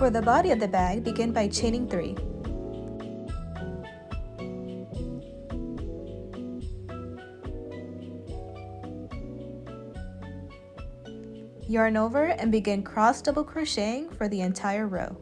For the body of the bag, begin by chaining 3. Yarn over and begin cross double crocheting for the entire row.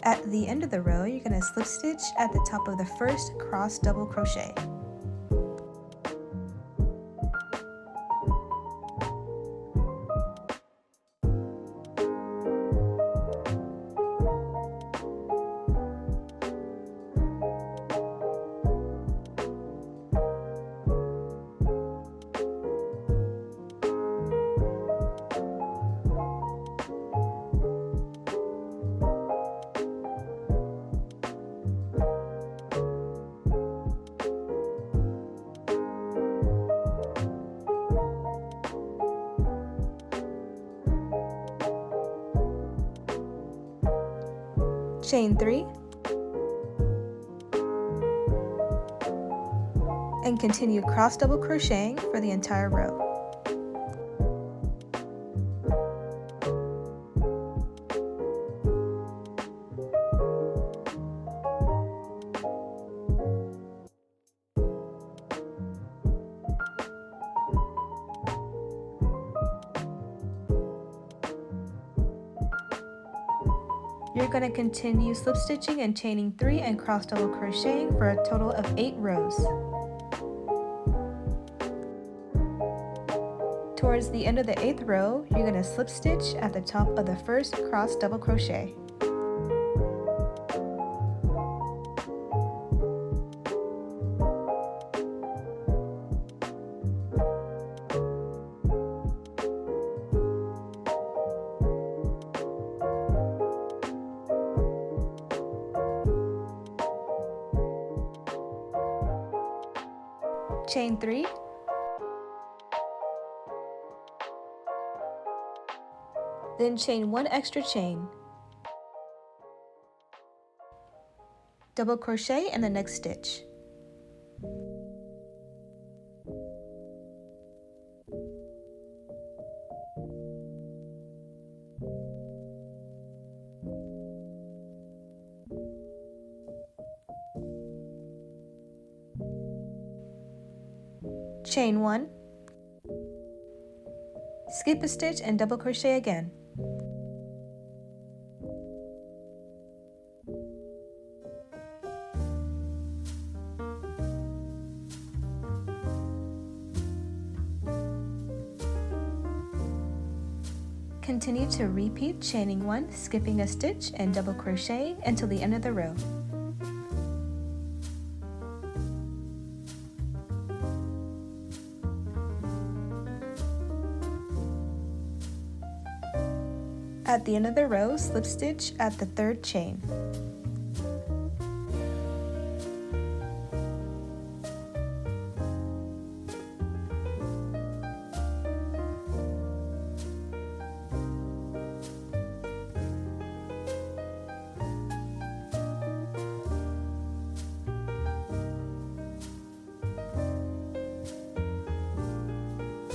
At the end of the row, you're going to slip stitch at the top of the first cross double crochet. Chain 3 and continue cross double crocheting for the entire row. You're going to continue slip stitching and chaining 3 and cross double crocheting for a total of 8 rows. Towards the end of the 8th row, you're going to slip stitch at the top of the first cross double crochet. Chain 3, then chain 1 extra chain, double crochet in the next stitch. Chain 1, skip a stitch and double crochet again. Continue to repeat chaining 1, skipping a stitch and double crochet until the end of the row. At the end of the row, slip stitch at the 3rd chain.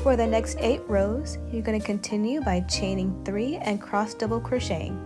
For the next 8 rows, you're going to continue by chaining 3 and cross double crocheting.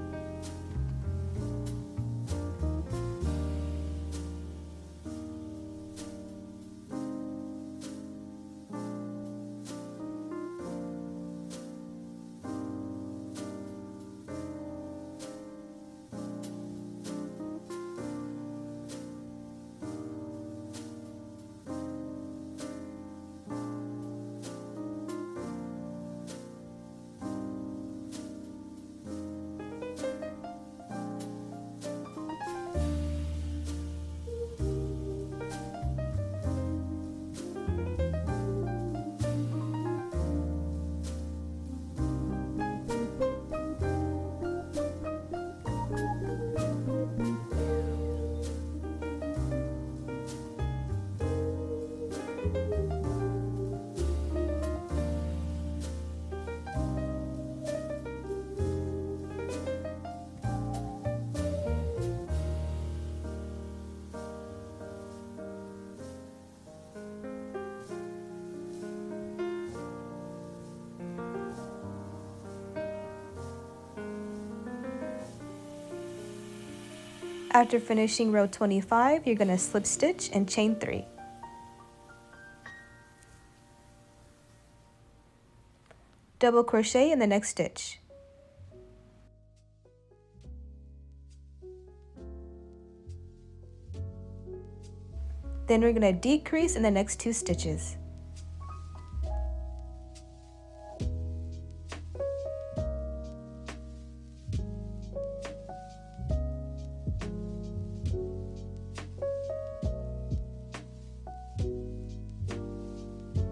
After finishing row 25, you're going to slip stitch and chain 3. Double crochet in the next stitch. Then we're going to decrease in the next 2 stitches.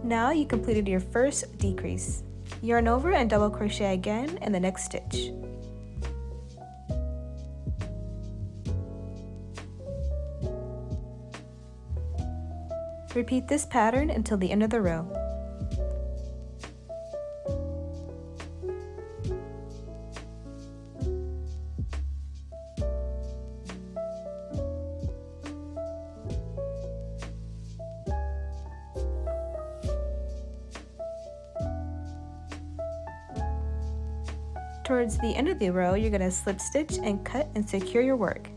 Now you completed your first decrease. Yarn over and double crochet again in the next stitch. Repeat this pattern until the end of the row. Towards the end of the row, you're going to slip stitch and cut and secure your work.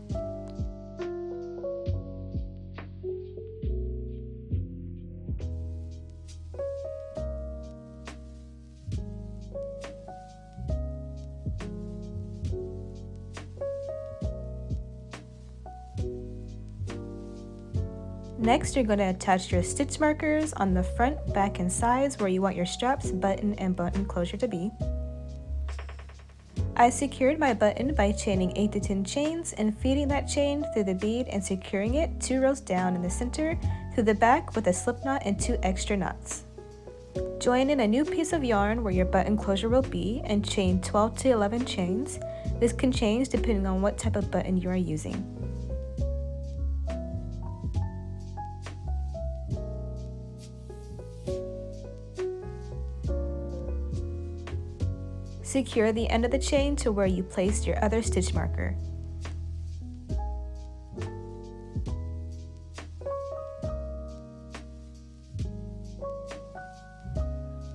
Next, you're going to attach your stitch markers on the front, back, and sides where you want your straps, button, and button closure to be. I secured my button by chaining 8 to 10 chains and feeding that chain through the bead and securing it 2 rows down in the center through the back with a slip knot and 2 extra knots. Join in a new piece of yarn where your button closure will be and chain 12 to 11 chains. This can change depending on what type of button you are using. Secure the end of the chain to where you placed your other stitch marker.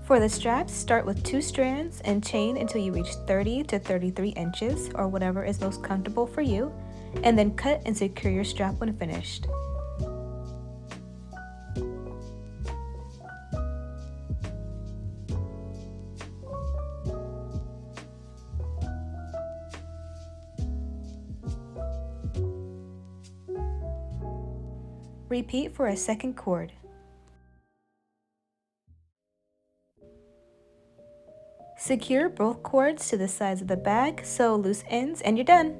For the straps, start with 2 strands and chain until you reach 30 to 33 inches or whatever is most comfortable for you, and then cut and secure your strap when finished. Repeat for a second cord. Secure both cords to the sides of the bag, sew loose ends, and you're done!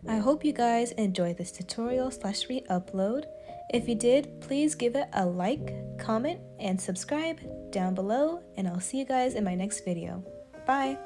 I hope you guys enjoyed this tutorial / re-upload. If you did, please give it a like, comment, and subscribe down below, and I'll see you guys in my next video. Bye!